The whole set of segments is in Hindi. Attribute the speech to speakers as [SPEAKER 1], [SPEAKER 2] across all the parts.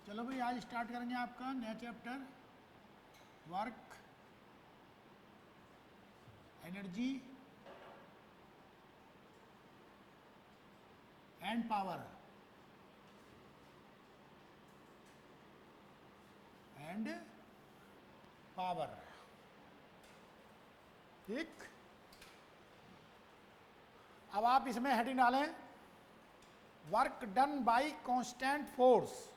[SPEAKER 1] चलो भाई, आज स्टार्ट करेंगे आपका नया chapter, work, energy and power. And power, ठीक। अब आप इसमें हेडिंग डालें, work done by constant force.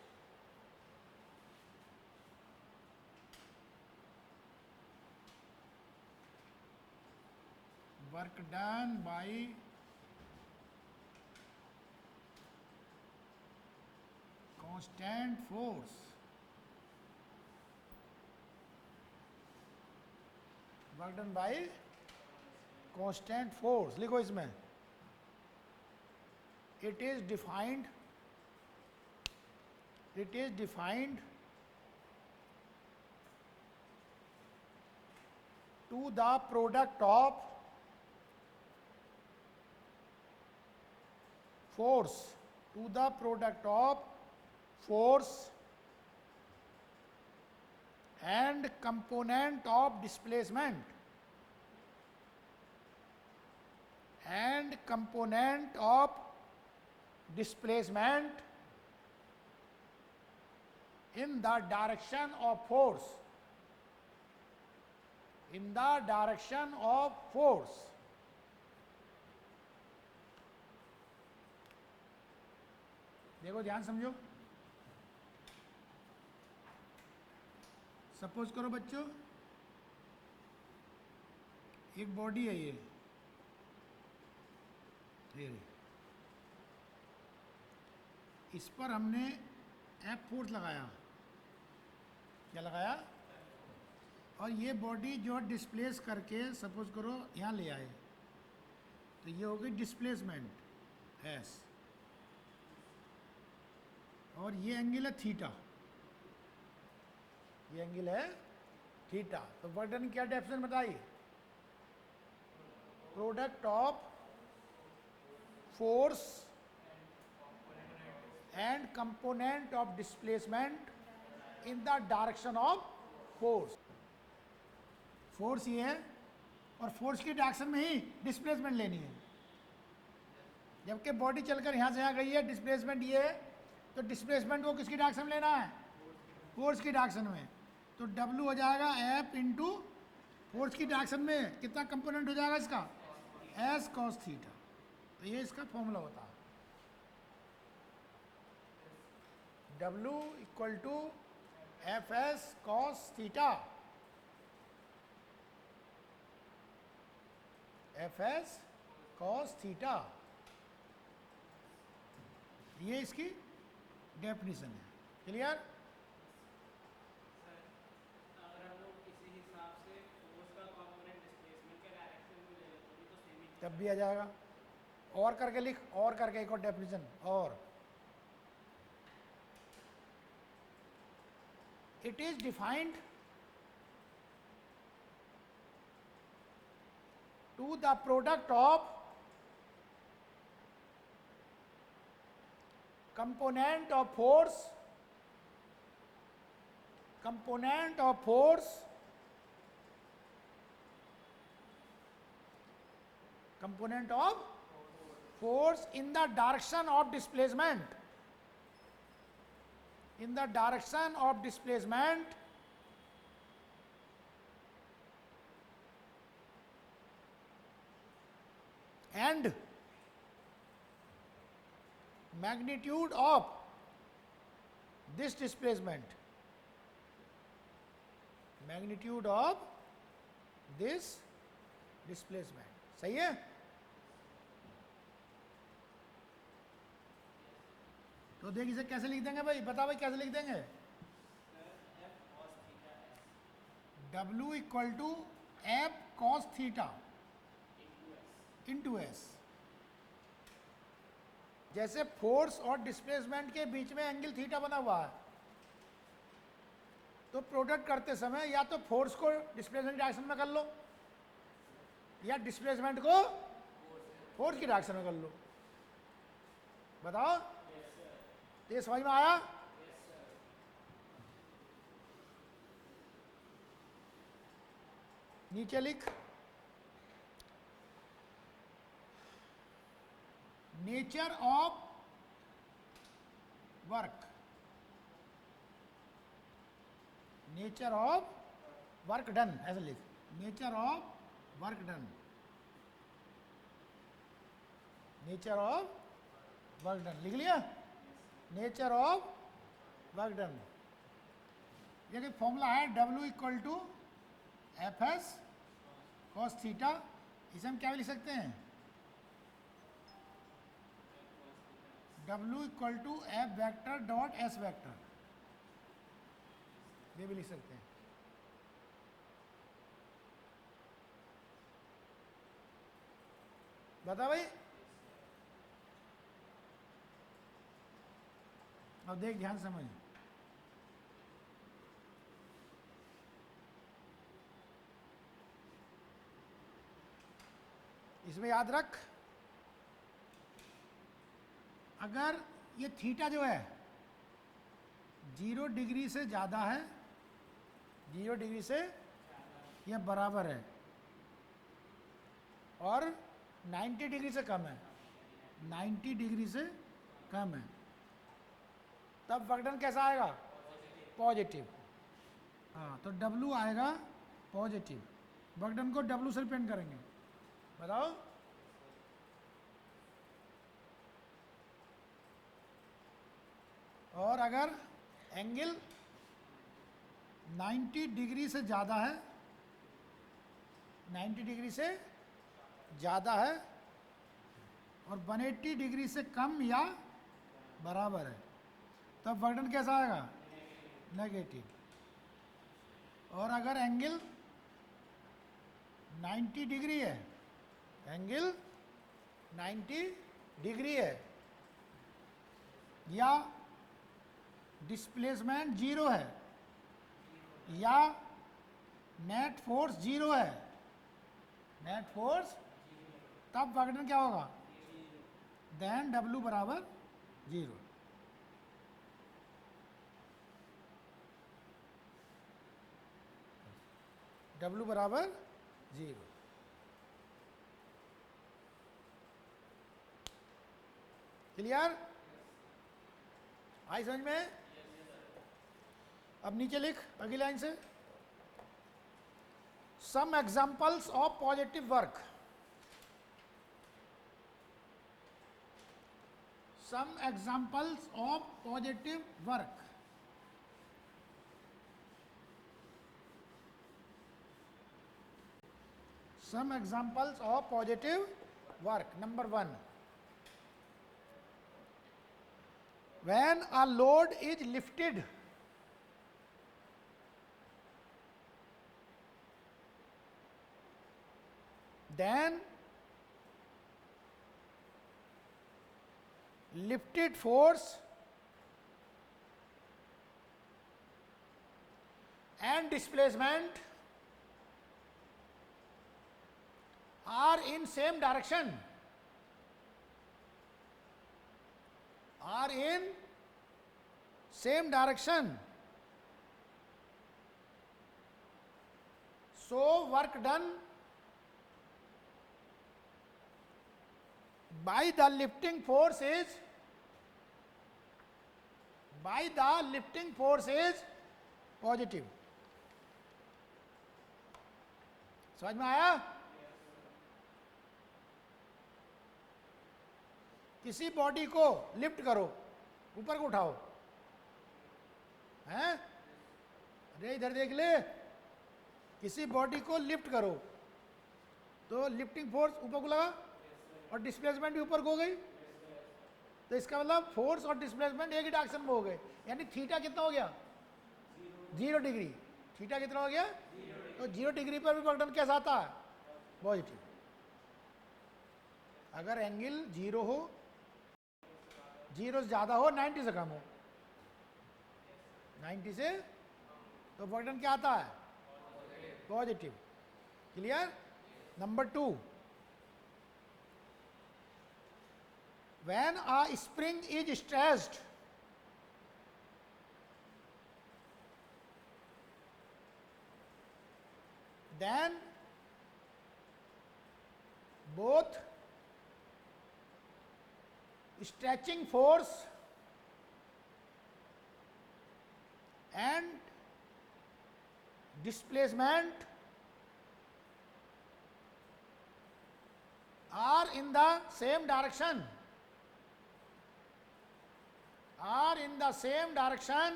[SPEAKER 1] Work done by constant force. Work done by constant force लिखो इसमें। it is defined to the product of force and component of displacement in the direction of force, देखो ध्यान समझो। सपोज करो बच्चों, एक बॉडी है ये इस पर हमने एफ फोर्स लगाया। क्या लगाया? और ये बॉडी जो डिस्प्लेस करके सपोज करो यहाँ ले आए, तो ये हो गई डिस्प्लेसमेंट एस, और ये एंगल है थीटा। ये एंगल है थीटा। तो वर्क डन क्या डेफिनेशन बताइए? Product of force and component of displacement in the direction of force. Force ये है और फोर्स की डायरेक्शन में ही डिस्प्लेसमेंट लेनी है। जबकि बॉडी चलकर यहां से यहां गई है, डिस्प्लेसमेंट ये है, तो डिस्प्लेसमेंट को किसकी डायरेक्शन में लेना है? फोर्स की डायरेक्शन में। तो W हो जाएगा F इंटू फोर्स की डायरेक्शन में कितना कंपोनेंट हो जाएगा इसका? S cos theta. तो ये इसका फॉर्मूला होता है, W equal to FS cos theta. FS cos theta, ये इसकी डेफिनेशन है। क्लियर? तब भी आ जाएगा। और करके लिख, और करके एक और डेफिनेशन। और it is defined to the product of component of force in the direction of displacement, and magnitude of this displacement, सही है? तो देख इसे कैसे लिख देंगे भाई? बता भाई कैसे लिख देंगे? W equal to F cos theta into S. जैसे फोर्स और डिस्प्लेसमेंट के बीच में एंगल थीटा बना हुआ है, तो प्रोडक्ट करते समय या तो फोर्स को डिस्प्लेसमेंट की डायरेक्शन में कर लो, या डिस्प्लेसमेंट को फोर्स की डायरेक्शन में कर लो। बताओ, ये समझ में आया? नीचे लिख, nature of work, nature of work done, ऐसे लिख, nature of work done, nature of work done, लिख लिया, नेचर ऑफ वर्क डन। ये फॉर्मूला है W equal to F S cos theta, इसे हम क्या भी लिख सकते हैं, W equal to F vector dot S vector, ये भी लिख सकते हैं। बता भाई, अब देख ध्यान समझ, इसमें याद रख, अगर ये थीटा जो है 0 डिग्री से ज़्यादा है, 0 डिग्री से ये बराबर है, और 90 डिग्री से कम है, 90 डिग्री से कम है, तब वर्क डन कैसा आएगा, पॉजिटिव। हाँ, तो W आएगा पॉजिटिव, वर्क डन को W से रिप्रेजेंट करेंगे, बताओ। और अगर एंगल 90 डिग्री से ज़्यादा है, 90 डिग्री से ज़्यादा है और 180 डिग्री से कम या बराबर है, तब वर्क डन कैसा आएगा, नेगेटिव। और अगर एंगल 90 डिग्री है, एंगल 90 डिग्री है या डिस्प्लेसमेंट 0 है या नेट फोर्स 0 है, नेट फोर्स, तब वर्क डन क्या होगा, देन W बराबर 0। W बराबर 0। क्लियर, आई समझ में। अब नीचे लिख अगली लाइन से, some examples of positive work, some examples of positive work. Some examples of positive work. Number 1, when a load is lifted, then lifted force and displacement are in same direction, are in same direction, so work done by the lifting force is, by the lifting force is positive। समझ में आया। किसी बॉडी को लिफ्ट करो, ऊपर को उठाओ, हैं, अरे इधर देख ले, किसी बॉडी को लिफ्ट करो तो लिफ्टिंग फोर्स ऊपर को लगा और डिस्प्लेसमेंट भी ऊपर को हो गई, तो इसका मतलब फोर्स और डिस्प्लेसमेंट एक ही डायरेक्शन में हो गए, यानी थीटा कितना हो गया, 0 डिग्री। थीटा कितना हो गया, तो 0 डिग्री पर भी वर्क डन कैसा आता है, पॉजिटिव। अगर एंगल 0 हो, 0 से ज़्यादा हो, 90 से कम हो, 90 से, तो वर्क डन क्या आता है, positive. Clear. Number 2, when a spring is stressed, then both stretching force and displacement are in the same direction,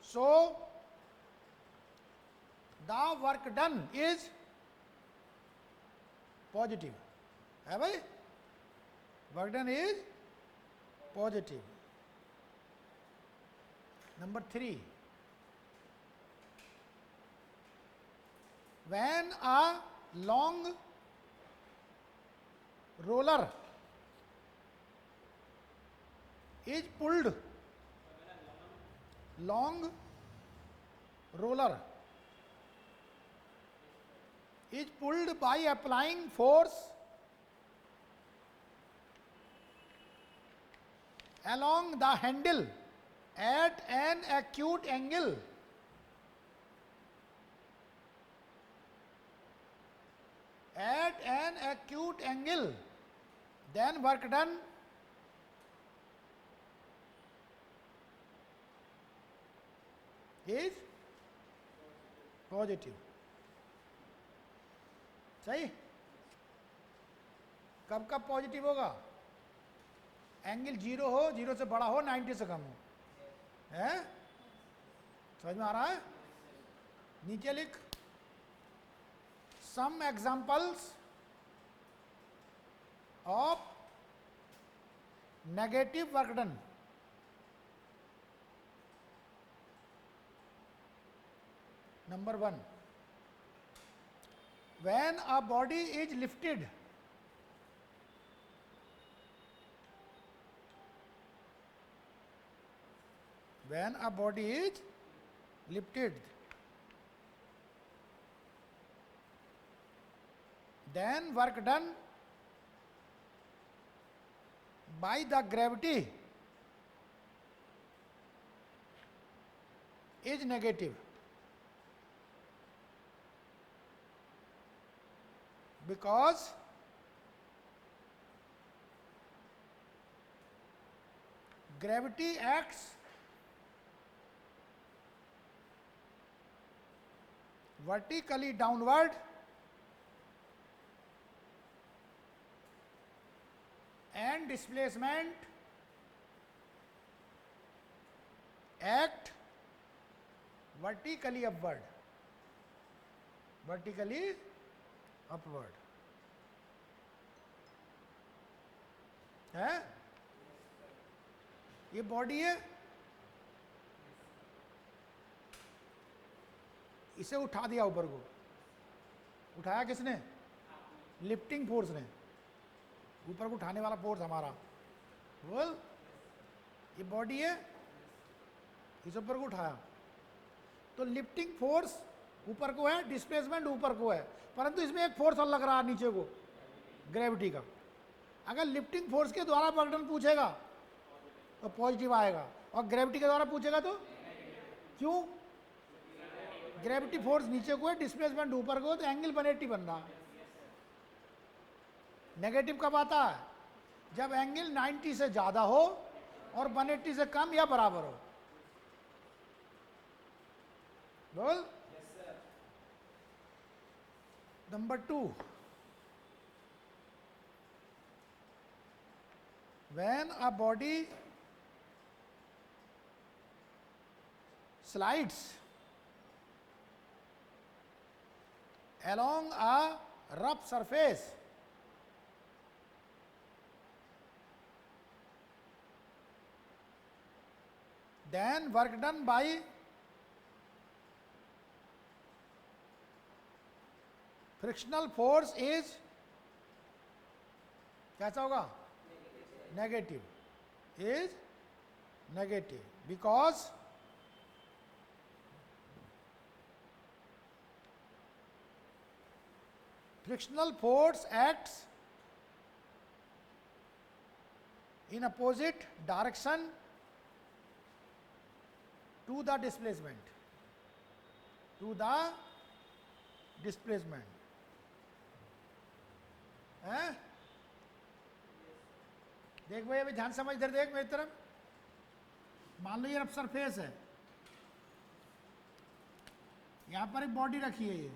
[SPEAKER 1] so the work done is positive. है भाई, work done is positive. Number 3, when a long roller is pulled, long roller is pulled by applying force along the handle at an acute angle, then work done is positive. सही. कब कब पॉजिटिव होगा? एंगल 0 हो, 0 से बड़ा हो, 90 से कम हो. है? समझ में आ रहा है? नीचे लिख. Some examples of negative work done. Number 1, when a body is lifted, then work done by the gravity is negative, because gravity acts vertically downward and displacement act vertically upward. है? ये बॉडी है, इसे उठा दिया ऊपर को. उठाया किसने? लिफ्टिंग फोर्स ने. ऊपर को उठाने वाला फोर्स हमारा. बोल. ये बॉडी है, इसे ऊपर को उठाया, तो लिफ्टिंग फोर्स ऊपर को है, डिस्प्लेसमेंट ऊपर को है, परंतु इसमें एक फोर्स और लग रहा है नीचे को, ग्रेविटी का. अगर लिफ्टिंग फोर्स के द्वारा वर्क डन पूछेगा तो पॉजिटिव आएगा, और ग्रेविटी के द्वारा पूछेगा तो क्यों? ग्रेविटी फोर्स नीचे को है, डिस्प्लेसमेंट ऊपर को, तो एंगल 180 बन रहा है. नेगेटिव कब आता है? जब एंगल 90 से ज्यादा हो और 180 से कम या बराबर हो. बोल. Number 2, when a body slides along a rough surface, then work done by frictional force is कैसा होगा? Negative. Is negative because frictional force acts in opposite direction to the displacement. हैं? देख भाई, अभी ध्यान समझ, इधर देख मेरी तरफ। मान लो ये रफ सरफेस है, यहां पर एक बॉडी रखी है, ये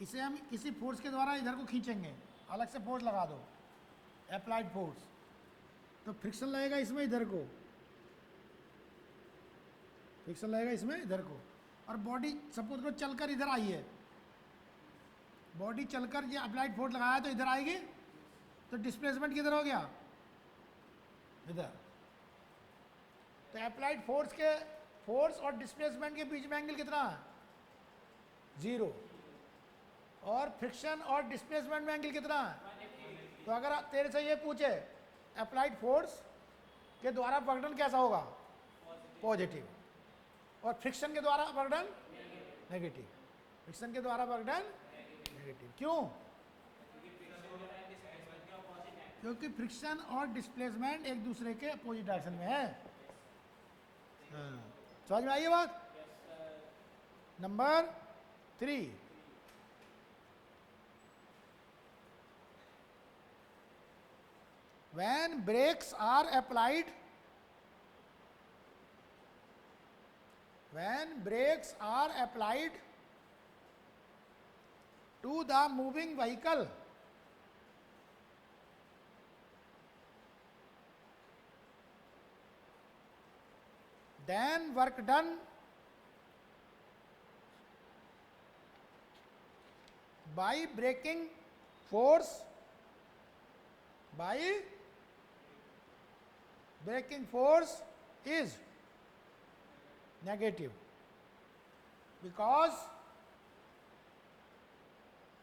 [SPEAKER 1] इसे हम किसी फोर्स के द्वारा इधर को खींचेंगे, अलग से फोर्स लगा दो, अप्लाइड फोर्स, तो फ्रिक्शन लगेगा इसमें इधर को, फ्रिक्शन लगेगा इसमें इधर को, और बॉडी सपोज करो चलकर इधर आई है, बॉडी चलकर ये अप्लाइड फोर्स लगाया तो इधर आएगी, तो डिस्प्लेसमेंट किधर हो गया? इधर। तो अप्लाइड फोर्स के, फोर्स और डिस्प्लेसमेंट के बीच में एंगल कितना है? 0। और फ्रिक्शन और डिस्प्लेसमेंट में एंगल कितना है? तो अगर तेरे से ये पूछे अप्लाइड फोर्स के द्वारा वर्कडन कैसा होगा? पॉजिटिव। और फ्रिक्शन के द्वारा वर्कडन नेगेटिव। फ्रिक्शन के द्वारा वर्कडन नेगेटिव। क्यों? क्योंकि फ्रिक्शन और डिस्प्लेसमेंट एक दूसरे के अपोजिट डायरेक्शन में है। समझ में आई ये बात? Number 3, when brakes are applied, when brakes are applied to the moving vehicle, then work done by braking force, by braking force is negative, because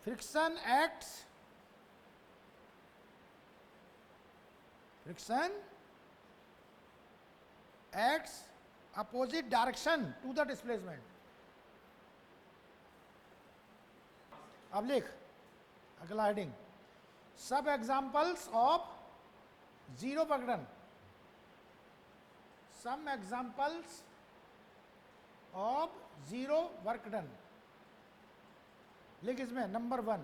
[SPEAKER 1] friction acts opposite direction to the displacement. अब लिख अगला हेडिंग, सब examples of zero work done, some examples of zero work done. लिख इसमें number 1,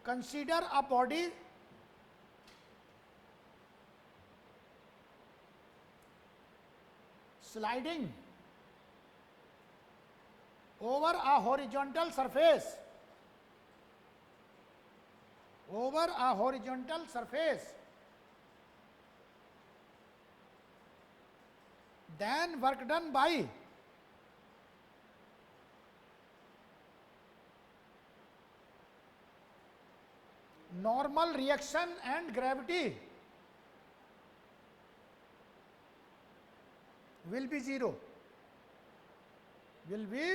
[SPEAKER 1] consider a body sliding over a horizontal surface, over a horizontal surface, then work done by normal reaction and gravity will be 0, will be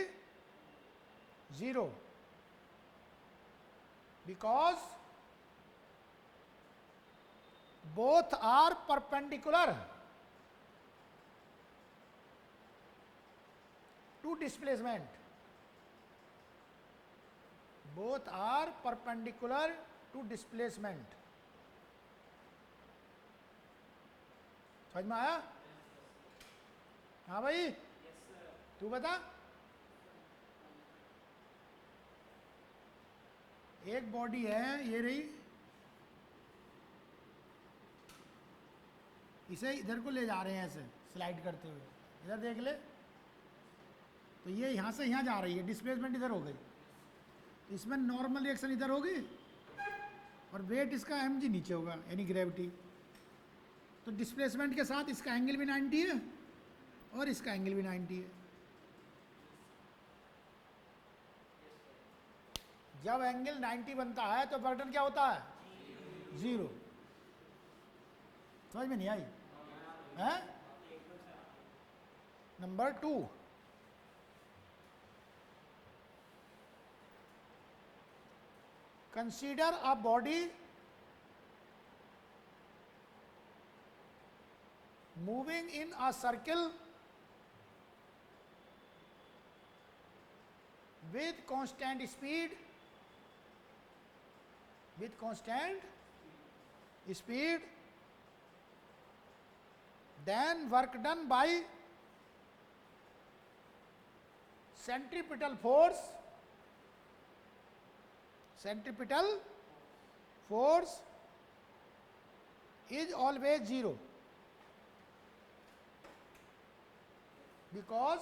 [SPEAKER 1] 0, because both are perpendicular to displacement, both are perpendicular to displacement. समझ में आया? हाँ भाई, तू बता। एक बॉडी है, ये रही, इसे इधर को ले जा रहे हैं ऐसे स्लाइड करते हुए, इधर देख ले, तो ये यहाँ से यहाँ जा रही है, डिस्प्लेसमेंट इधर हो गई, तो इसमें नॉर्मल रिएक्शन इधर होगी और वेट इसका mg नीचे होगा, यानी ग्रेविटी। तो डिस्प्लेसमेंट के साथ इसका एंगल भी 90 है और इसका एंगल भी 90 है। जब एंगल 90 बनता है तो बर्डन क्या होता है? 0। समझ में नहीं आई? है? Number 2, consider a body moving in a circle with constant speed, then work done by centripetal force centripetal force is always 0 because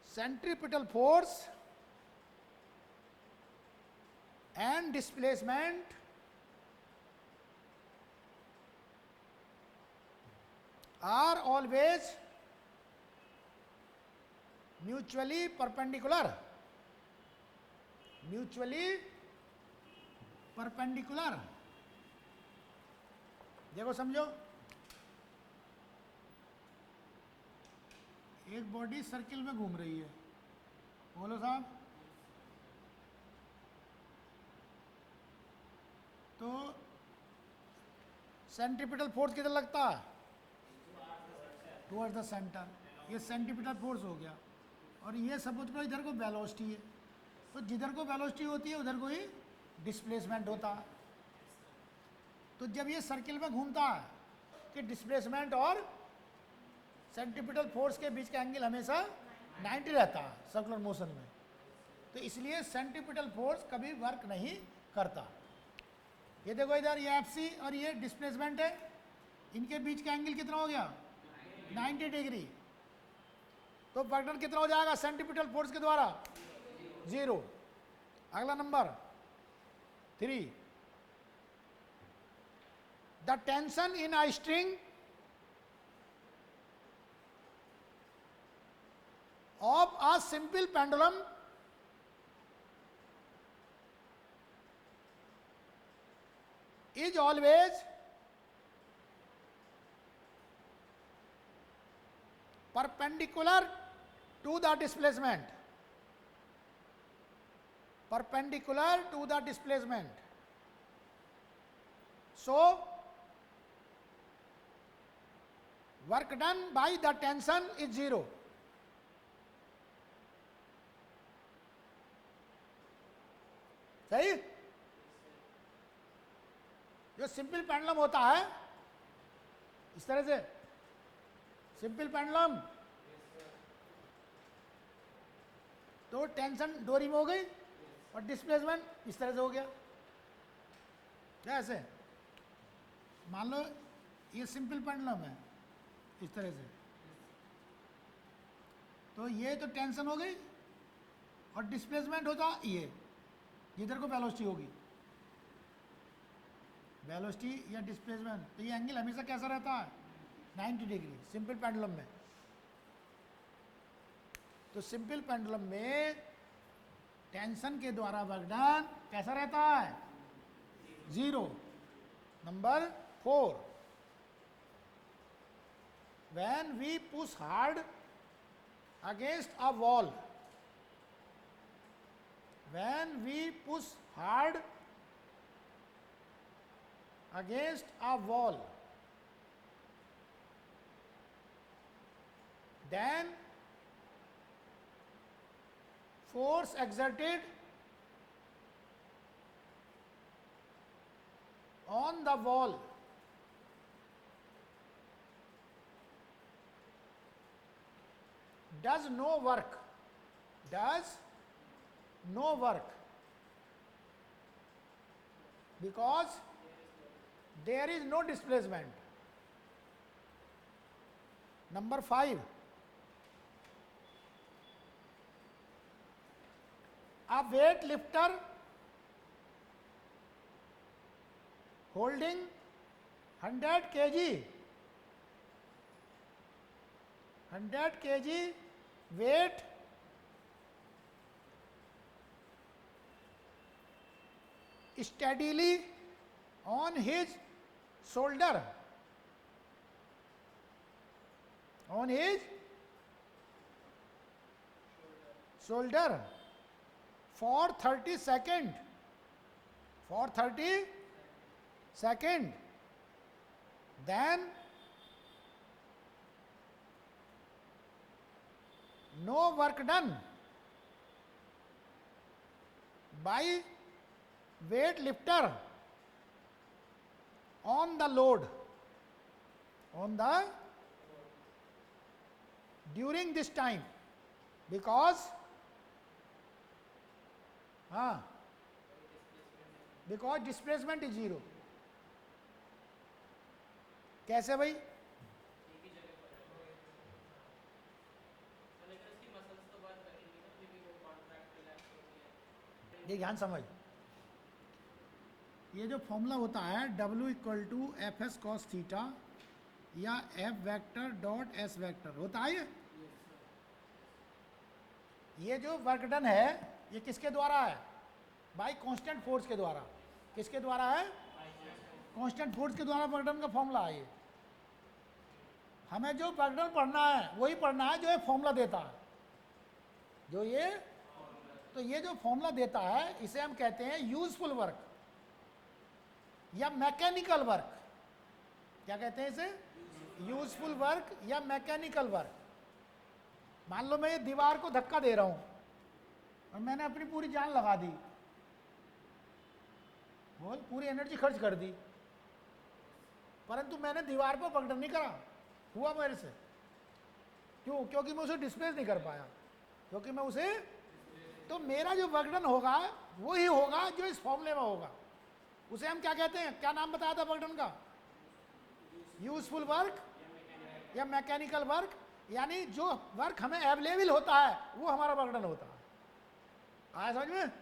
[SPEAKER 1] centripetal force and displacement are always mutually perpendicular. Mutually perpendicular. देखो समझो, एक बॉडी सर्किल में घूम रही है, बोलो साहब, तो सेंट्रीपिटल फोर्स किधर लगता है? Towards the centre. ये सेंट्रीपिटल फोर्स हो गया. और ये सपोज करो इधर को वेलोसिटी है, तो जिधर को वेलोसिटी होती है उधर को ही डिस्प्लेसमेंट होता है. तो जब ये सर्किल में घूमता है कि डिस्प्लेसमेंट और सेंट्रीपिटल फोर्स के बीच का एंगल हमेशा 90 रहता है सर्कुलर मोशन में. तो इसलिए सेंट्रीपिटल फोर्स कभी वर्क नहीं करता. ये देखो इधर ये एफसी और ये डिस्प्लेसमेंट है, इनके बीच का एंगल कितना हो गया? 90 डिग्री. तो वर्क डन कितना हो जाएगा सेंट्रीपिटल फोर्स के द्वारा? 0. अगला number 3. The tension in a string of a simple pendulum is always perpendicular to the displacement. Perpendicular to the displacement. So, work done by the tension is 0. सही? जो सिंपल पेंडुलम होता है इस तरह से, सिंपल पेंडुलम, तो टेंशन डोरी में हो गई और डिस्प्लेसमेंट इस तरह से हो गया. कैसे? मान लो ये सिंपल पेंडुलम है इस तरह से, तो ये तो टेंशन हो गई और डिस्प्लेसमेंट होता ये जिधर को वेलोसिटी होगी, वेलोसिटी या डिस्प्लेसमेंट. तो ये एंगल हमेशा कैसा रहता है? 90 डिग्री सिंपल पेंडुलम में. तो सिंपल पेंडुलम में टेंशन के द्वारा वर्क डन कैसा रहता है? 0. Number 4. When we push hard against a wall, when we push hard against a wall, then force exerted on the wall does no work, does no work, because there is no displacement. Number 5. A weight lifter holding 100 kg weight steadily on his shoulder, for 30 seconds, then no work done by weight lifter on the load, during this time, because हाँ, बिकॉज डिस्प्लेसमेंट इज जीरो। कैसे भाई? ये ध्यान समझ, ये जो फॉर्मूला होता है W equal to F S cos theta या F vector dot S vector होता है ये जो वर्क डन है ये किसके द्वारा है? बाई कांस्टेंट फोर्स के द्वारा। किसके द्वारा है? कांस्टेंट फोर्स के द्वारा वर्क डन का फॉर्मूला है ये। हमें जो वर्क डन पढ़ना है वही पढ़ना है जो ये फॉर्मूला देता है, जो ये, तो ये जो फॉर्मूला देता है इसे हम कहते हैं यूजफुल वर्क या मैकेनिकल वर्क। क्या कहते हैं इसे? यूजफुल वर्क या मैकेनिकल वर्क। मान लो मैं ये दीवार को धक्का दे रहा हूं और मैंने अपनी पूरी जान लगा दी, बोल पूरी एनर्जी खर्च कर दी, परंतु मैंने दीवार पर पकड़ नहीं करा, हुआ मेरे से। क्यों? क्योंकि मैं उसे डिस्प्लेस नहीं कर पाया, क्योंकि मैं उसे, तो मेरा जो वर्कडन होगा वो ही होगा जो इस फॉर्मूले में होगा। उसे हम क्या कहते हैं? क्या नाम बताया था वर्कडन का? यूजफुल वर्क या मैकेनिकल वर्क। यानी जो वर्क हमें अवेलेबल होता है वो हमारा वर्कडन होता है। आया समझ में?